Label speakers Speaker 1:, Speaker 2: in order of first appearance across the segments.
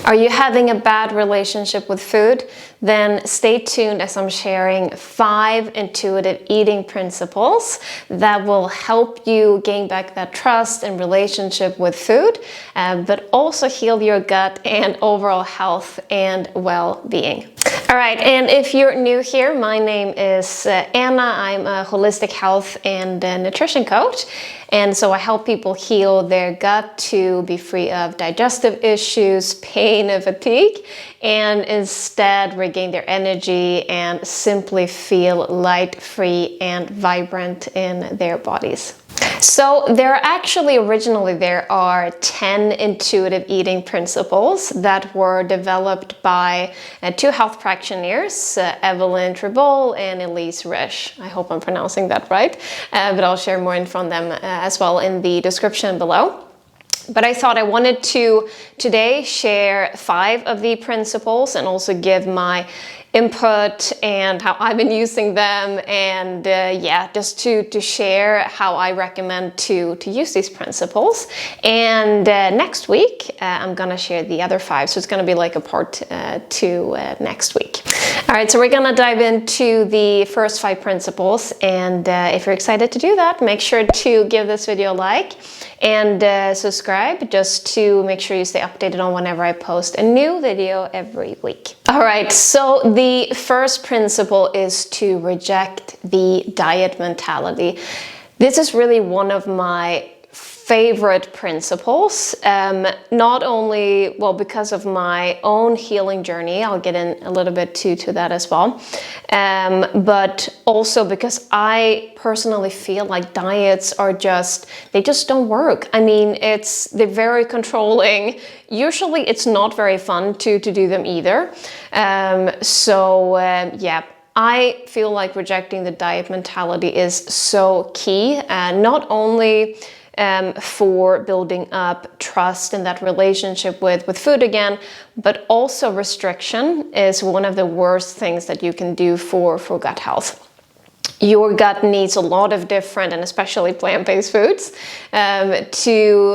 Speaker 1: Are you having a bad relationship with food? Then stay tuned as I'm sharing 5 intuitive eating principles that will help you gain back that trust and relationship with food, but also heal your gut and overall health and well-being. All right, and if you're new here, my name is Anna. I'm a holistic health and nutrition coach. And so I help people heal their gut to be free of digestive issues, pain, and fatigue, and instead regain their energy and simply feel light, free, and vibrant in their bodies. So originally there are 10 intuitive eating principles that were developed by 2 health practitioners, Evelyn Tribole and Elise Resch. I hope I'm pronouncing that right, but I'll share more info on them as well in the description below. But I thought I wanted to today share 5 of the principles and also give my input and how I've been using them, and just to share how I recommend to use these principles. And next week I'm gonna share the other 5, so it's gonna be like a part 2 next week. All right, so we're gonna dive into the first 5 principles, and if you're excited to do that, make sure to give this video a like and subscribe just to make sure you stay updated on whenever I post a new video every week. All right, so the first principle is to reject the diet mentality. This is really one of my favorite principles, not only, because of my own healing journey, I'll get in a little bit to that as well, but also because I personally feel like diets are they just don't work. I mean, they're very controlling. Usually it's not very fun to do them either. I feel like rejecting the diet mentality is so key, not only for building up trust in that relationship with food again, but also restriction is one of the worst things that you can do for gut health. Your gut needs a lot of different, and especially plant-based foods, to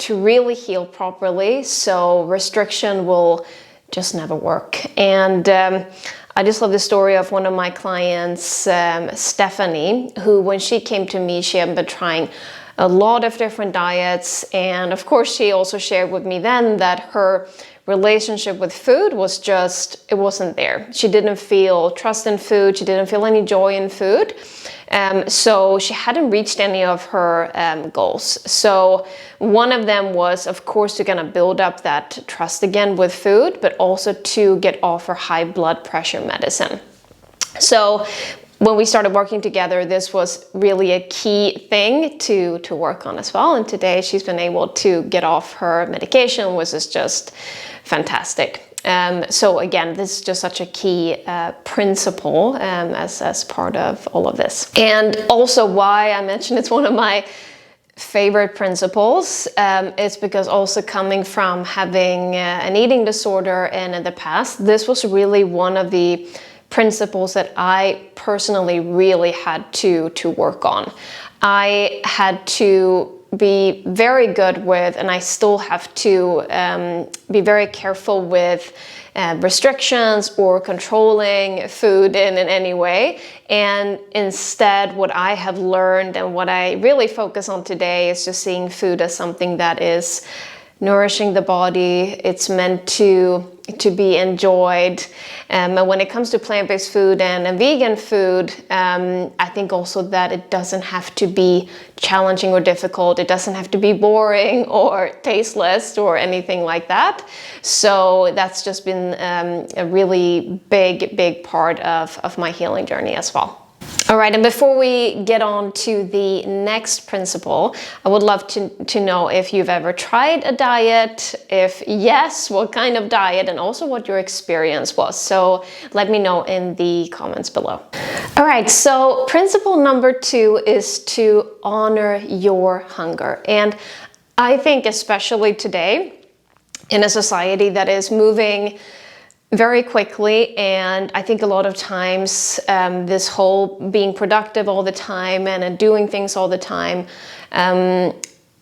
Speaker 1: really heal properly. So restriction will just never work. And I just love the story of one of my clients, Stephanie, who when she came to me, she had been trying a lot of different diets, and of course she also shared with me then that her relationship with food was it wasn't there. She didn't feel trust in food, she didn't feel any joy in food, so she hadn't reached any of her goals. So one of them was, of course, to kind of build up that trust again with food, but also to get off her high blood pressure medicine. So when we started working together, this was really a key thing to work on as well. And today she's been able to get off her medication, which is just fantastic. So again, this is just such a key principle as part of all of this. And also why I mentioned it's one of my favorite principles is because also coming from having an eating disorder and in the past, this was really one of the principles that I personally really had to work on. I had to be very good with, and I still have to be very careful with restrictions or controlling food in any way. And instead, what I have learned and what I really focus on today is just seeing food as something that is nourishing the body. It's meant to be enjoyed. And when it comes to plant-based food and vegan food, I think also that it doesn't have to be challenging or difficult. It doesn't have to be boring or tasteless or anything like that. So that's just been a really big part of my healing journey as well. All right, and before we get on to the next principle, I would love to know if you've ever tried a diet. If yes, what kind of diet, and also what your experience was. So let me know in the comments below. All right, so principle number 2 is to honor your hunger. And I think especially today, in a society that is moving very quickly, and I think a lot of times this whole being productive all the time and doing things all the time,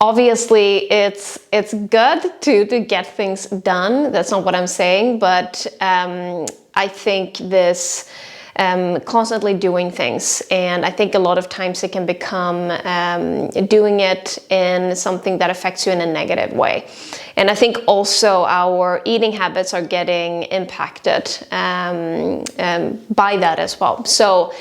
Speaker 1: Obviously, it's good to get things done. That's not what I'm saying, but I think this constantly doing things, and I think a lot of times it can become doing it in something that affects you in a negative way. And I think also our eating habits are getting impacted by that as well. So,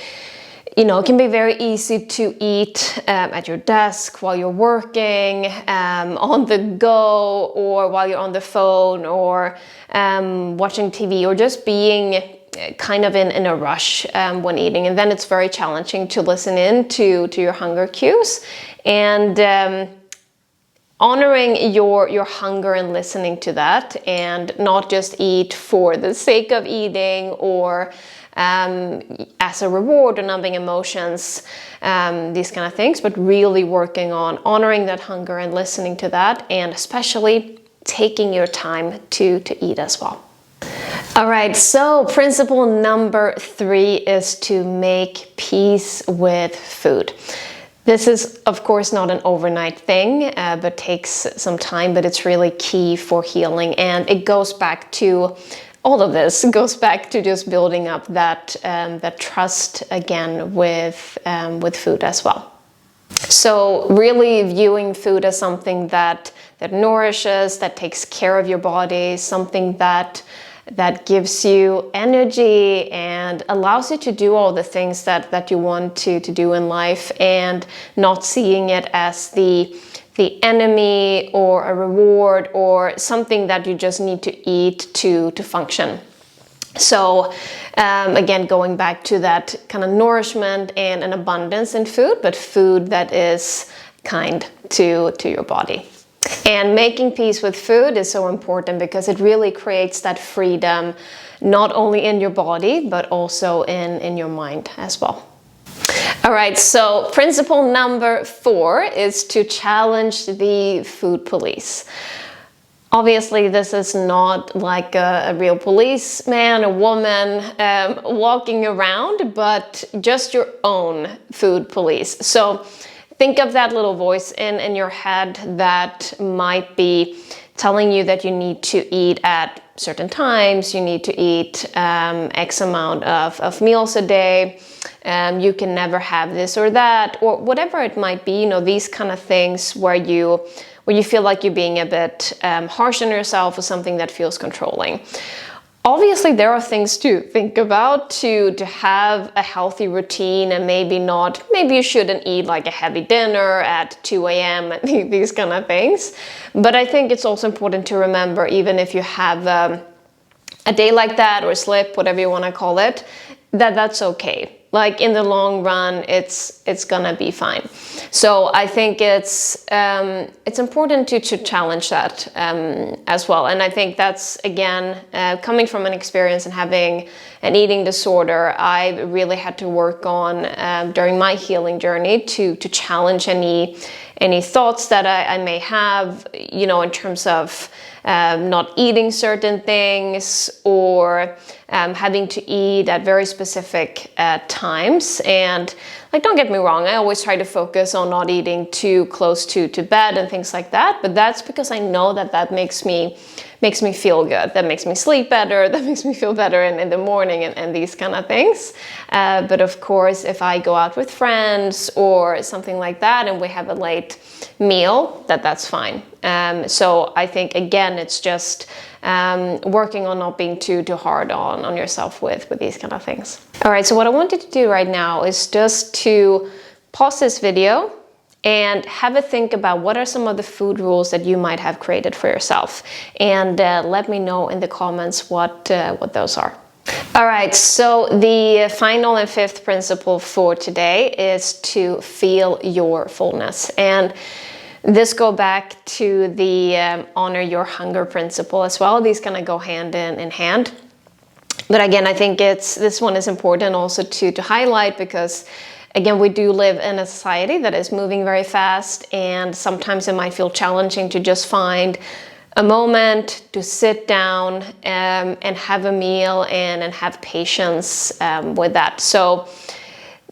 Speaker 1: you know, it can be very easy to eat at your desk while you're working, on the go, or while you're on the phone, or watching TV, or just being kind of in a rush when eating. And then it's very challenging to listen in to your hunger cues, and honoring your hunger and listening to that, and not just eat for the sake of eating, or as a reward or numbing emotions, these kind of things, but really working on honoring that hunger and listening to that, and especially taking your time to eat as well. All right, so principle number 3 is to make peace with food. This is, of course, not an overnight thing, but takes some time, but it's really key for healing. And it goes back to, all of this goes back to just building up that trust again with food as well. So really viewing food as something that nourishes, that takes care of your body, something that gives you energy and allows you to do all the things that you want to do in life, and not seeing it as the enemy or a reward or something that you just need to eat to function. So again, going back to that kind of nourishment and an abundance in food, but food that is kind to your body. And making peace with food is so important because it really creates that freedom, not only in your body, but also in your mind as well. All right, so principle number 4 is to challenge the food police. Obviously, this is not like a real policeman or woman walking around, but just your own food police. So think of that little voice in your head that might be telling you that you need to eat at certain times, you need to eat X amount of meals a day, you can never have this or that, or whatever it might be, you know, these kind of things where you feel like you're being a bit harsh on yourself, or something that feels controlling. Obviously, there are things to think about to have a healthy routine, and maybe you shouldn't eat like a heavy dinner at 2 a.m. and these kind of things. But I think it's also important to remember, even if you have a day like that, or slip, whatever you want to call it, that's okay. Like in the long run, it's gonna be fine. So I think it's important to challenge that as well. And I think that's, again, coming from an experience and having an eating disorder, I really had to work on during my healing journey to challenge any thoughts that I may have, you know, in terms of not eating certain things, or having to eat at very specific times. And like, don't get me wrong, I always try to focus on not eating too close to bed and things like that, but that's because I know that makes me feel good, that makes me sleep better, that makes me feel better in the morning, and these kind of things. But of course, if I go out with friends or something like that and we have a late meal, that's fine. So I think, again, it's just working on not being too hard on yourself with these kind of things. All right, so what I wanted to do right now is just to pause this video and have a think about what are some of the food rules that you might have created for yourself, and let me know in the comments what those are. All right, so the final and 5th principle for today is to feel your fullness. And this go back to the honor your hunger principle as well. These kind of go hand in hand. But again, I think this one is important also to highlight, because again, we do live in a society that is moving very fast, and sometimes it might feel challenging to just find a moment to sit down and have a meal and have patience with that. So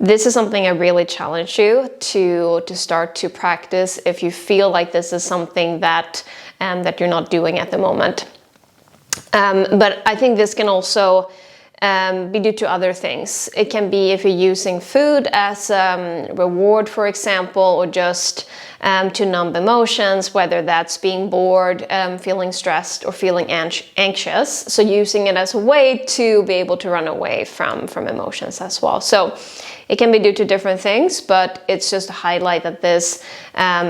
Speaker 1: this is something I really challenge you to start to practice if you feel like this is something that that you're not doing at the moment. But I think this can also be due to other things. It can be if you're using food as reward, for example, or just to numb emotions, whether that's being bored, feeling stressed, or feeling anxious. So using it as a way to be able to run away from emotions as well. So it can be due to different things, but it's just to highlight that this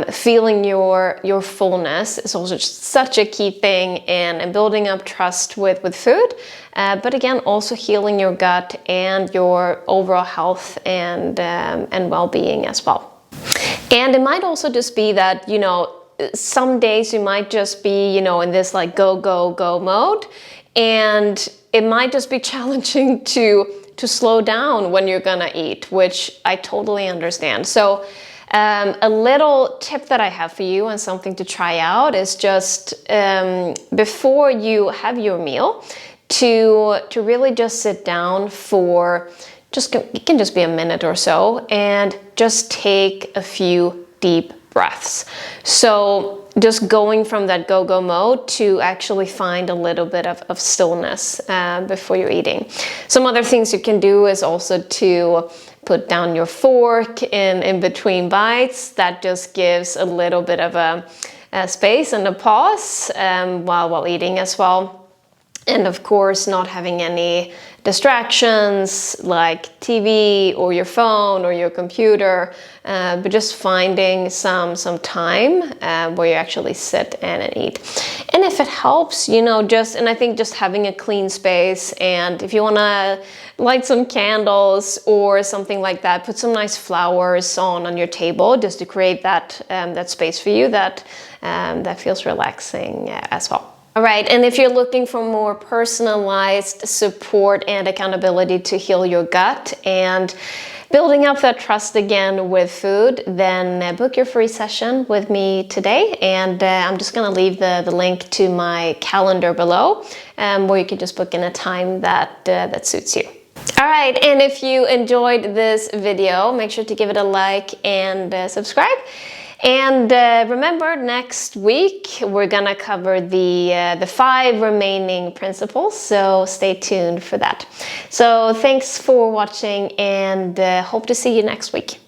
Speaker 1: feeling your fullness is also such a key thing in building up trust with food, but again, also healing your gut and your overall health and well-being as well. And it might also just be that, you know, some days you might just be, you know, in this like go, go, go mode, and it might just be challenging to slow down when you're gonna eat, which I totally understand. So a little tip that I have for you and something to try out is just before you have your meal, to really just sit down for it can just be a minute or so, and just take a few deep breaths. So just going from that go-go mode to actually find a little bit of stillness before you're eating. Some other things you can do is also to put down your fork in between bites. That just gives a little bit of a space and a pause while eating as well. And of course, not having any distractions like TV or your phone or your computer, but just finding some time where you actually sit and eat. And if it helps, you know, and I think just having a clean space, and if you want to light some candles or something like that, put some nice flowers on your table just to create that space for you that feels relaxing as well. All right, and if you're looking for more personalized support and accountability to heal your gut and building up that trust again with food, then book your free session with me today. And I'm just gonna leave the link to my calendar below, where you can just book in a time that suits you. All right, and if you enjoyed this video, make sure to give it a like and subscribe. And remember, next week we're gonna cover the 5 remaining principles, so stay tuned for that. So thanks for watching, and hope to see you next week.